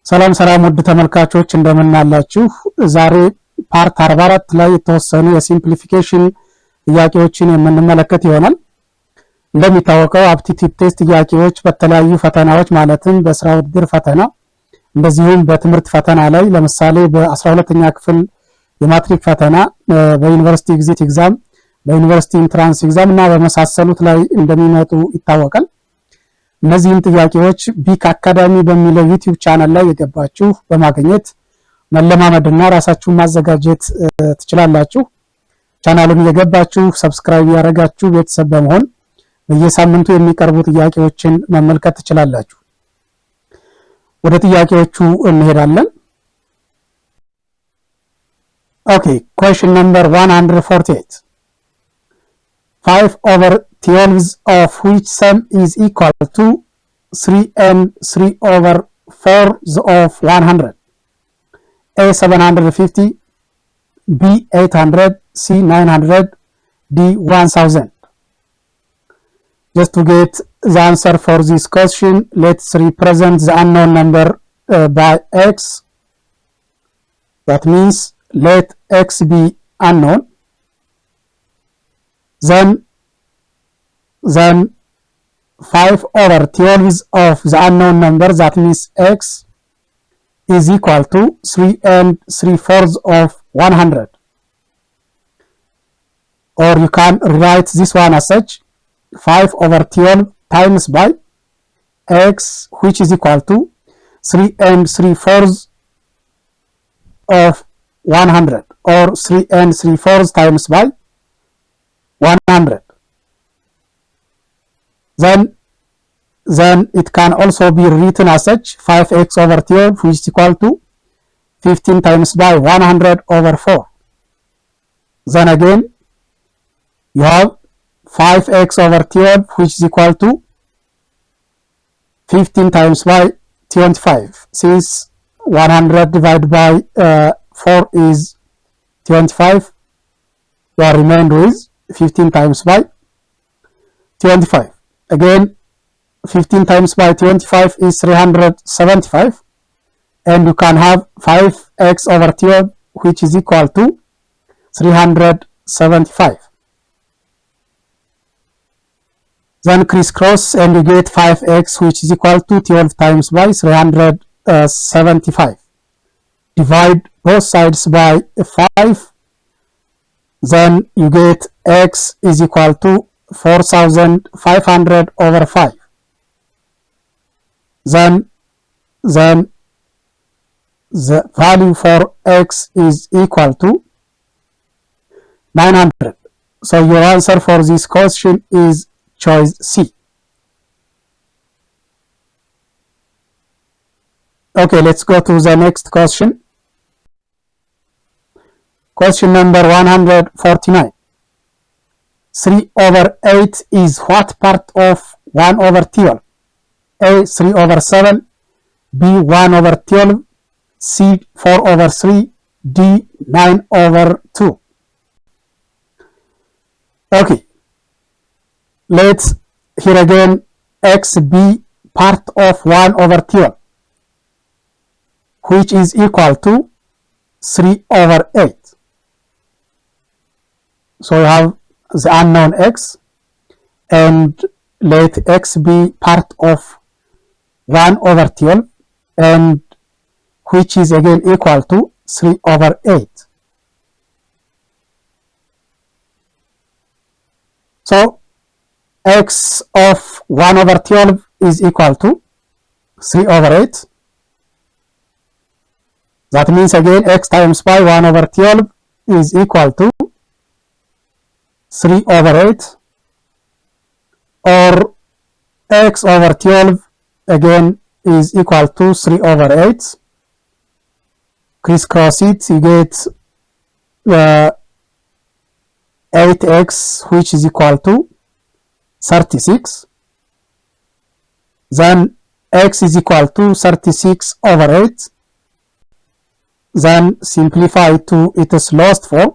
ሰላም ውድ ተመልካቾች እንደምን አላችሁ? ዛሬ ፓርት 44 ላይ የተወሰኑ የሲምፕሊፊኬሽን ጥያቄዎችን የምንመለከት ይሆናል። እንደሚታወቀው አፕቲቲዩድ ቴስት ጥያቄዎች በተለያዩ ፈተናዎች ማለትም በስራ ውድድር ፈተና እንደዚሁም በትምህርት ፈተና ላይ ለምሳሌ በ12ኛ ክፍል የማትሪክ ፈተና፣ በዩኒቨርሲቲ ኤግዚት ኤግዛም፣ በዩኒቨርሲቲ ኢንትራንስ ኤግዛም እና በመሳሰሉት ላይ እንደሚመጡ ይታወቃል። እነዚህን ጥያቄዎች ቢክ አካዳሚ በሚለው ዩቲዩብ ቻናል ላይ የገባችሁ በማግኘት መለማመድና ራሳችሁን ማዘጋጀት ትችላላችሁ። ቻናሉን የገባችሁ ሰብስክራይብ ያደረጋችሁ ቤተሰብ በመሆን በየሳምንቱ የሚቀርቡ ጥያቄዎችን መመልከት ትችላላችሁ። ወደ ጥያቄዎቹ እንሄዳለን። ኦኬ question number 148 5/12 of which sum is equal to 3 and 3/4 of 100. A 750, B 800, C 900, D 1000. Just to get the answer for this question, let's represent the unknown number by x. That means let x be unknown. Then 5/12 of the unknown number, that means x, is equal to 3 and 3/4 of 100. Or you can write this one as such: 5/12 times by x, which is equal to 3 and 3/4 of 100, or 3 and 3/4 times by 100. Then it can also be written as such: 5x/12, which is equal to 15 times by 100/4. Then again you have 5x/12, which is equal to 15 times by 25. Since 100 divided by 4 is 25, you are remained with 15 times by 25. Again, 15 times by 25 is 375, and you can have 5x/12, which is equal to 375. Then crisscross and you get 5x, which is equal to 12 times by 375. Divide both sides by 5. Then you get x is equal to 4,500/5. Then the value for x is equal to 900. So your answer for this question is choice C. Okay, let's go to the next question. Question number 149. 3/8 is what part of 1/12? A 3/7, B 1/12, C 4/3, D 9/2. Okay, let's here again x be part of 1/12, which is equal to 3/8. So we have the unknown x, and let x be part of 1/12, and which is again equal to 3/8. So x of 1/12 is equal to 3/8. That means again x times by 1/12 is equal to 3/8, or x/12 again is equal to 3/8. Crisscross it, you get 8x, which is equal to 36. Then x is equal to 36/8. Then simplify to its lowest form,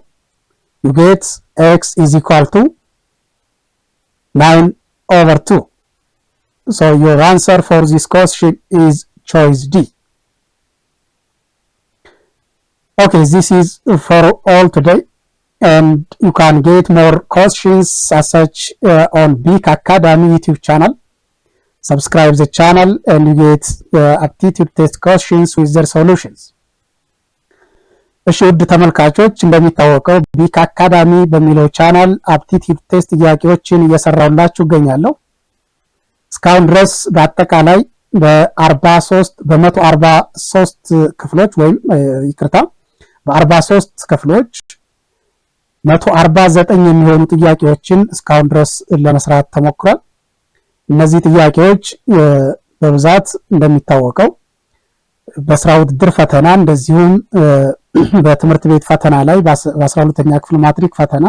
you get x is equal to 9/2. So your answer for this question is choice D. Okay, this is for all today, and you can get more questions as such on Beak Academy YouTube channel. Subscribe the channel and you get aptitude test questions with their solutions. እሺ ውድ ተመልካቾች እንደሚታወቀው ቢክ አካዳሚ በሚለው ቻናል አፕቲቲዩድ ቴስት ጥያቄዎችን እየሰራሁላችሁ እገኛለሁ። እስካሁን ድረስ በአጠቃላይ በ143 ክፍሎች ወይም ይቅርታ በ43 ክፍሎች 149 የሚሆኑ ጥያቄዎችን እስካሁን ድረስ ለመስራት ተሞክሯል። እነዚህ ጥያቄዎች በብዛት እንደሚታወቀው በስራ ውድድር ፈተና እንደዚሁም በትምህርት ቤት ፈተና ላይ በ12ኛ ክፍል ማትሪክ ፈተና፣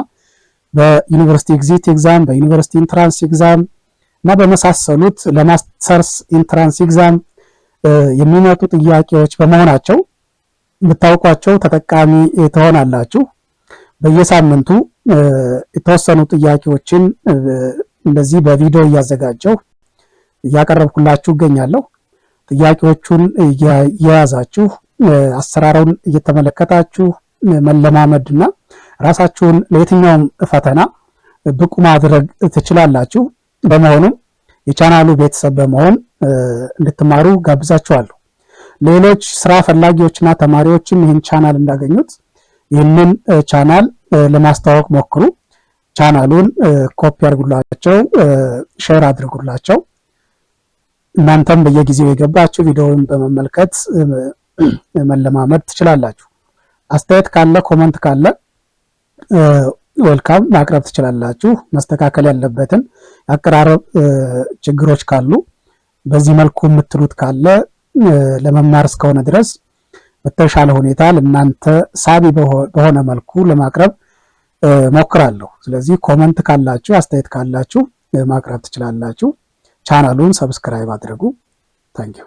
በዩኒቨርሲቲ ኤግዚት ኤግዛም፣ በዩኒቨርሲቲ ኢንትራንስ ኤግዛም እና በመሳሰሉት ለማስተርስ ኢንትራንስ ኤግዛም የሚመጡ ጥያቄዎች በመሆናቸው ብታውቋቸው ተጠቃሚ ትሆናላችሁ። በየሳምንቱ የተወሰኑ ጥያቄዎችን እንደዚህ በቪዲዮ እያዘጋጀው እያቀረብኩላችሁ እገኛለሁ። ጥያቄዎቹን እየያዛችሁ አሰራሩን እየተመለከታችሁ መለማመድና ራሳችሁን ለየትኛውም ፈተና ብቁ ማድረግ ትችላላችሁ። በመሆኑም የቻናሉ ቤተሰብ በመሆን እንድትማሩ ጋብዛችኋለሁ። ሌሎች ስራ ፈላጊዎችና ተማሪዎችም ይህን ቻናል እንዳገኙት ይህንን ቻናል ለማስተዋወቅ ሞክሩ። ቻናሉን ኮፒ አድርጉላቸው፣ ሼር አድርጉላቸው። እናንተም በየጊዜው የገባችሁ ቪዲዮውን በመመልከት መለማመድ ትችላላችሁ። አስተያየት ካለ ኮሜንት ካለ ዌልካም ማቅረብ ትችላላችሁ። መስተካከል ያለበትን አቀራረብ ችግሮች ካሉ በዚህ መልኩ የምትሉት ካለ ለመማር እስከሆነ ድረስ በተሻለ ሁኔታ ለእናንተ ሳቢ በሆነ መልኩ ለማቅረብ ሞክራለሁ። ስለዚህ ኮሜንት ካላችሁ አስተያየት ካላችሁ ማቅረብ ትችላላችሁ። ቻናሉን ሰብስክራይብ አድርጉ። ታንኪዩ